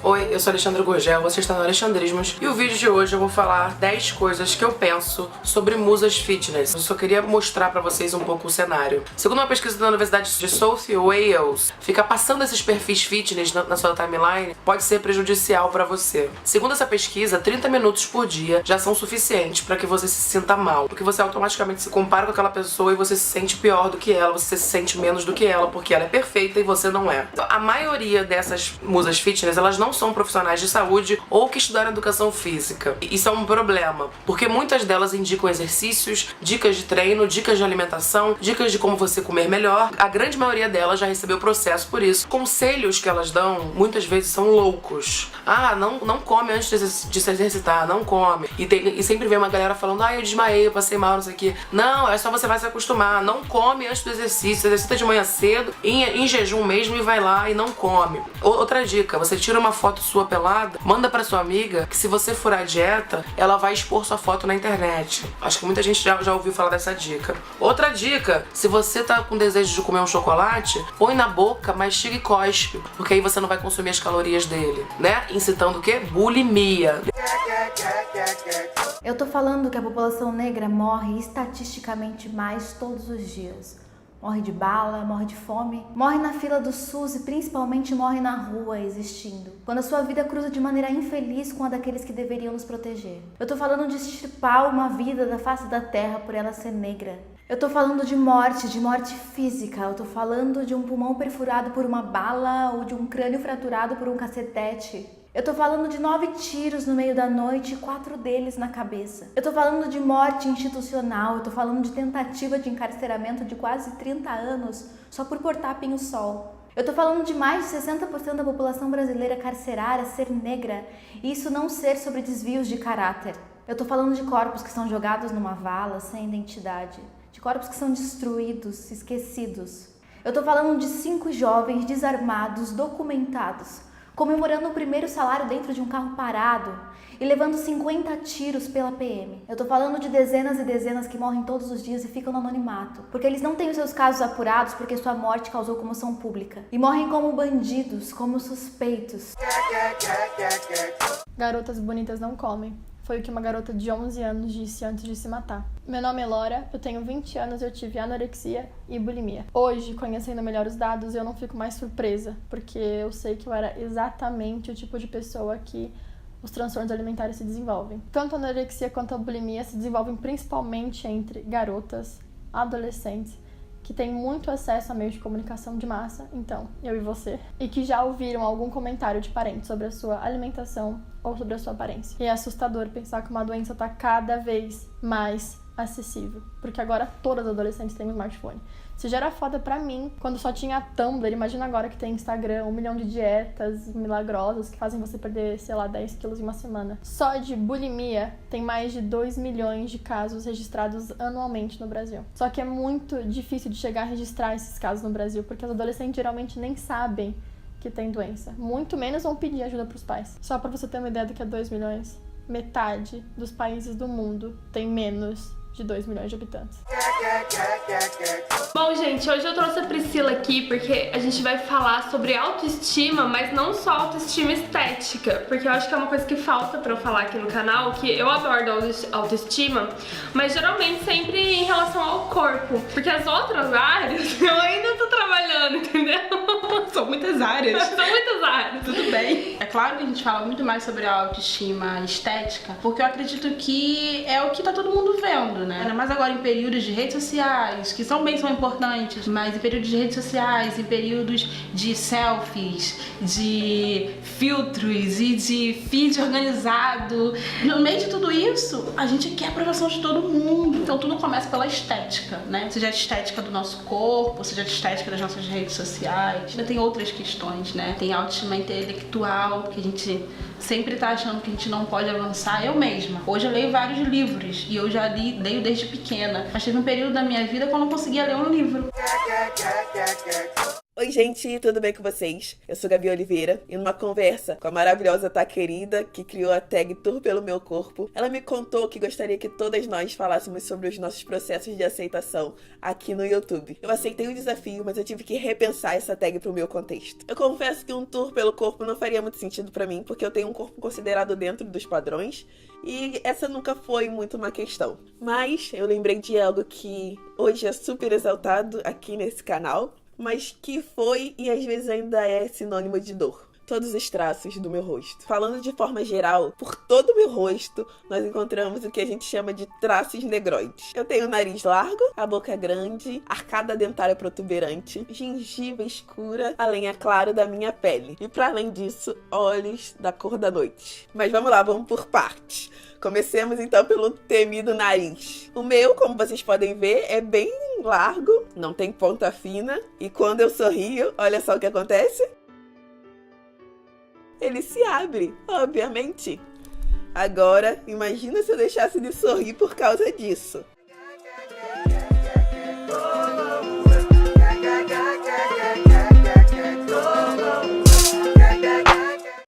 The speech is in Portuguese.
Oi, eu sou Alexandre Gurgel, você está no Alexandrismos e o vídeo de hoje eu vou falar 10 coisas que eu penso sobre musas fitness. Eu só queria mostrar pra vocês um pouco o cenário. Segundo uma pesquisa da Universidade de South Wales, ficar passando esses perfis fitness na sua timeline pode ser prejudicial pra você. Segundo essa pesquisa, 30 minutos por dia já são suficientes pra que você se sinta mal, porque você automaticamente se compara com aquela pessoa e você se sente pior do que ela, você se sente menos do que ela, porque ela é perfeita e você não é. Então, a maioria dessas musas fitness, elas não são profissionais de saúde ou que estudaram educação física. Isso é um problema, porque muitas delas indicam exercícios, dicas de treino, dicas de alimentação, dicas de como você comer melhor. A grande maioria delas já recebeu processo por isso. Conselhos que elas dão, muitas vezes, são loucos. Ah, não come antes de se exercitar, não come. E sempre vem uma galera falando, eu desmaiei, eu passei mal, não sei o que. Não, é só você vai se acostumar. Não come antes do exercício, exercita de manhã cedo, em jejum mesmo, e vai lá e não come. Outra dica, você tira uma foto sua pelada, manda pra sua amiga que se você furar a dieta, ela vai expor sua foto na internet. Acho que muita gente já ouviu falar dessa dica. Outra dica, se você tá com desejo de comer um chocolate, põe na boca, mastiga e cospe, porque aí você não vai consumir as calorias dele, né? Incitando o quê? Bulimia. Eu tô falando que a população negra morre estatisticamente mais todos os dias. Morre de bala, morre de fome, morre na fila do SUS e principalmente morre na rua existindo. Quando a sua vida cruza de maneira infeliz com a daqueles que deveriam nos proteger. Eu tô falando de extirpar uma vida da face da terra por ela ser negra. Eu tô falando de morte física. Eu tô falando de um pulmão perfurado por uma bala ou de um crânio fraturado por um cacetete. Eu tô falando de 9 tiros no meio da noite e 4 deles na cabeça. Eu tô falando de morte institucional, eu tô falando de tentativa de encarceramento de quase 30 anos só por portar pinho-sol. Eu tô falando de mais de 60% da população brasileira carcerária ser negra e isso não ser sobre desvios de caráter. Eu tô falando de corpos que são jogados numa vala sem identidade, de corpos que são destruídos, esquecidos. Eu tô falando de 5 jovens desarmados, documentados, comemorando o primeiro salário dentro de um carro parado e levando 50 tiros pela PM. Eu tô falando de dezenas e dezenas que morrem todos os dias e ficam no anonimato, porque eles não têm os seus casos apurados porque sua morte causou comoção pública. E morrem como bandidos, como suspeitos. Garotas bonitas não comem. Foi o que uma garota de 11 anos disse antes de se matar. Meu nome é Laura, eu tenho 20 anos e eu tive anorexia e bulimia. Hoje, conhecendo melhor os dados, eu não fico mais surpresa, porque eu sei que eu era exatamente o tipo de pessoa que os transtornos alimentares se desenvolvem. Tanto a anorexia quanto a bulimia se desenvolvem principalmente entre garotas, adolescentes, que têm muito acesso a meios de comunicação de massa, então, eu e você, e que já ouviram algum comentário de parente sobre a sua alimentação ou sobre a sua aparência. E é assustador pensar que uma doença está cada vez mais acessível, porque agora todas as adolescentes têm um smartphone. Se já era foda pra mim, quando só tinha Tumblr, imagina agora que tem Instagram, 1 milhão de dietas milagrosas que fazem você perder, 10 quilos em uma semana. Só de bulimia, tem mais de 2 milhões de casos registrados anualmente no Brasil. Só que é muito difícil de chegar a registrar esses casos no Brasil, porque as adolescentes geralmente nem sabem que tem doença. Muito menos vão pedir ajuda pros pais. Só pra você ter uma ideia do que é 2 milhões, metade dos países do mundo tem menos de 2 milhões de habitantes. Bom, gente, hoje eu trouxe a Priscila aqui porque a gente vai falar sobre autoestima, mas não só autoestima estética, porque eu acho que é uma coisa que falta pra eu falar aqui no canal, que eu abordo autoestima, mas geralmente sempre em relação ao corpo, porque as outras áreas eu ainda tô trabalhando, entendeu? São muitas áreas. São muitas áreas. Tudo bem. É claro que a gente fala muito mais sobre a autoestima estética, porque eu acredito que é o que tá todo mundo vendo, né? Ainda mais agora em períodos de redes sociais, que são importantes, mas em períodos de redes sociais, em períodos de selfies, de filtros e de feed organizado. No meio de tudo isso, a gente quer a aprovação de todo mundo. Então tudo começa pela estética, né? Seja a estética do nosso corpo, seja a estética das nossas redes sociais. Ainda tem outras questões, né? Tem a autoestima intelectual, que a gente sempre tá achando que a gente não pode avançar. Eu mesma. Hoje eu leio vários livros e eu já leio desde pequena. Mas teve um período período da minha vida que eu não conseguia ler um livro. Oi gente, tudo bem com vocês? Eu sou Gabi Oliveira e numa conversa com a maravilhosa Tá Querida, que criou a tag Tour pelo Meu Corpo, ela me contou que gostaria que todas nós falássemos sobre os nossos processos de aceitação aqui no YouTube. Eu aceitei o desafio, mas eu tive que repensar essa tag pro meu contexto. Eu confesso que um tour pelo corpo não faria muito sentido pra mim, porque eu tenho um corpo considerado dentro dos padrões e essa nunca foi muito uma questão. Mas eu lembrei de algo que hoje é super exaltado aqui nesse canal, mas que foi e às vezes ainda é sinônimo de dor. Todos os traços do meu rosto. Falando de forma geral, por todo o meu rosto, nós encontramos o que a gente chama de traços negroides. Eu tenho o nariz largo, a boca grande, arcada dentária protuberante, gengiva escura, além, é claro, da minha pele. E para além disso, olhos da cor da noite. Mas vamos lá, vamos por partes. Comecemos então pelo temido nariz. O meu, como vocês podem ver, é bem largo, não tem ponta fina. E quando eu sorrio, olha só o que acontece. Ele se abre, obviamente. Agora, imagina se eu deixasse de sorrir por causa disso.